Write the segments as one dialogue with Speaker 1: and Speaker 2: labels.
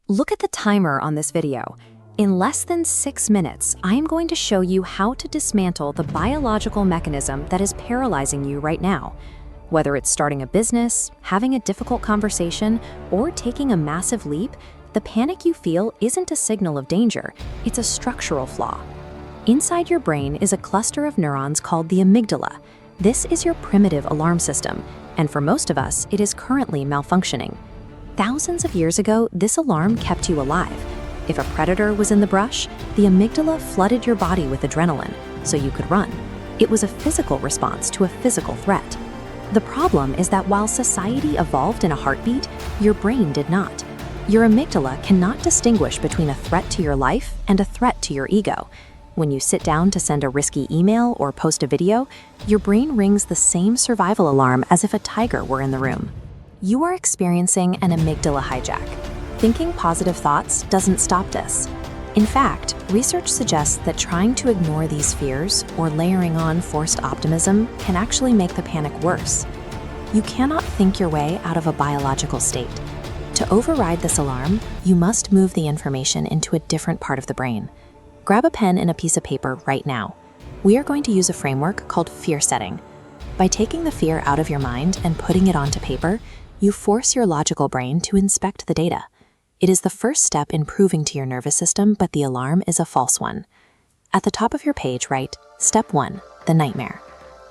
Speaker 1: Look at the timer on this video. In less than 6 minutes, I am going to show you how to dismantle the biological mechanism that is paralyzing you right now. Whether it's starting a business, having a difficult conversation, or taking a massive leap, the panic you feel isn't a signal of danger, it's a structural flaw. Inside your brain is a cluster of neurons called the amygdala. This is your primitive alarm system, and for most of us, it is currently malfunctioning. Thousands of years ago, this alarm kept you alive. If a predator was in the brush, the amygdala flooded your body with adrenaline, so you could run. It was a physical response to a physical threat. The problem is that while society evolved in a heartbeat, your brain did not. Your amygdala cannot distinguish between a threat to your life and a threat to your ego. When you sit down to send a risky email or post a video, your brain rings the same survival alarm as if a tiger were in the room. You are experiencing an amygdala hijack. Thinking positive thoughts doesn't stop this. In fact, research suggests that trying to ignore these fears or layering on forced optimism can actually make the panic worse. You cannot think your way out of a biological state. To override this alarm, you must move the information into a different part of the brain. Grab a pen and a piece of paper right now. We are going to use a framework called fear setting. By taking the fear out of your mind and putting it onto paper, you force your logical brain to inspect the data. It is the first step in proving to your nervous system, but the alarm is a false one. At the top of your page, write Step 1, the nightmare.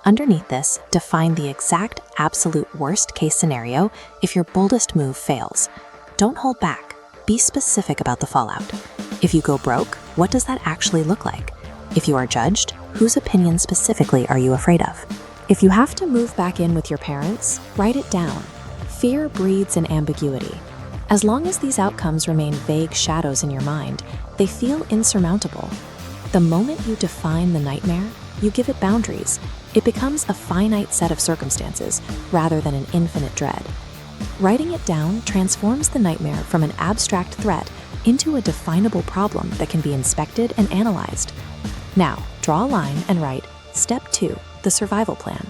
Speaker 1: Underneath this, define the exact absolute worst case scenario if your boldest move fails. Don't hold back. Be specific about the fallout. If you go broke, what does that actually look like? If you are judged, whose opinion specifically are you afraid of? If you have to move back in with your parents, write it down. Fear breeds in ambiguity. As long as these outcomes remain vague shadows in your mind, they feel insurmountable. The moment you define the nightmare, you give it boundaries. It becomes a finite set of circumstances rather than an infinite dread. Writing it down transforms the nightmare from an abstract threat into a definable problem that can be inspected and analyzed. Now, draw a line and write Step 2, the survival plan.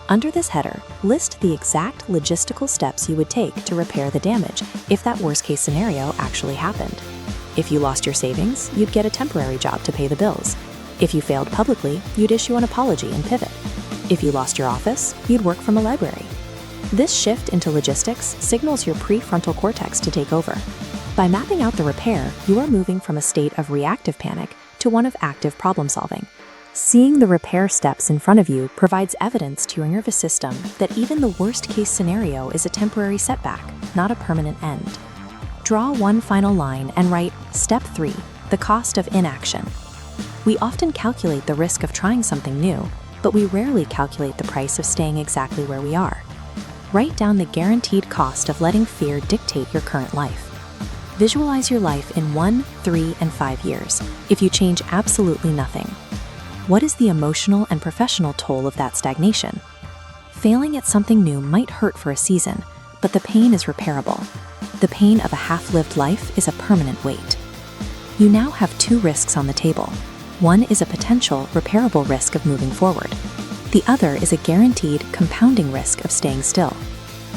Speaker 1: Under this header, list the exact logistical steps you would take to repair the damage if that worst-case scenario actually happened. If you lost your savings, you'd get a temporary job to pay the bills. If you failed publicly, you'd issue an apology and pivot. If you lost your office, you'd work from a library. This shift into logistics signals your prefrontal cortex to take over. By mapping out the repair, you are moving from a state of reactive panic to one of active problem-solving. Seeing the repair steps in front of you provides evidence to your nervous system that even the worst-case scenario is a temporary setback, not a permanent end. Draw one final line and write Step 3, the cost of inaction. We often calculate the risk of trying something new, but we rarely calculate the price of staying exactly where we are. Write down the guaranteed cost of letting fear dictate your current life. Visualize your life in 1, 3, and 5 years if you change absolutely nothing. What is the emotional and professional toll of that stagnation? Failing at something new might hurt for a season, but the pain is repairable. The pain of a half-lived life is a permanent weight. You now have 2 risks on the table. One is a potential, repairable risk of moving forward. The other is a guaranteed, compounding risk of staying still.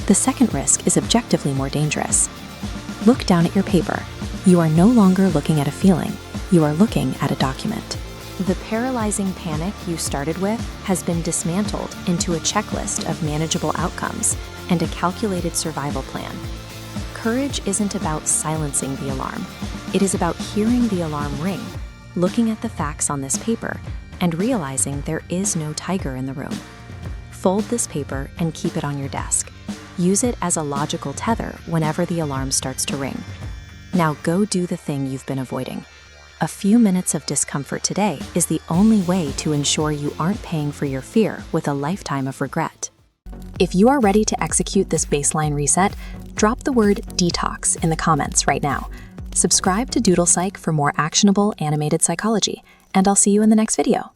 Speaker 1: The second risk is objectively more dangerous. Look down at your paper. You are no longer looking at a feeling. You are looking at a document. The paralyzing panic you started with has been dismantled into a checklist of manageable outcomes and a calculated survival plan. Courage isn't about silencing the alarm. It is about hearing the alarm ring, looking at the facts on this paper, and realizing there is no tiger in the room. Fold this paper and keep it on your desk. Use it as a logical tether whenever the alarm starts to ring. Now go do the thing you've been avoiding. A few minutes of discomfort today is the only way to ensure you aren't paying for your fear with a lifetime of regret. If you are ready to execute this baseline reset, drop the word detox in the comments right now. Subscribe to Doodle Psych for more actionable animated psychology, and I'll see you in the next video.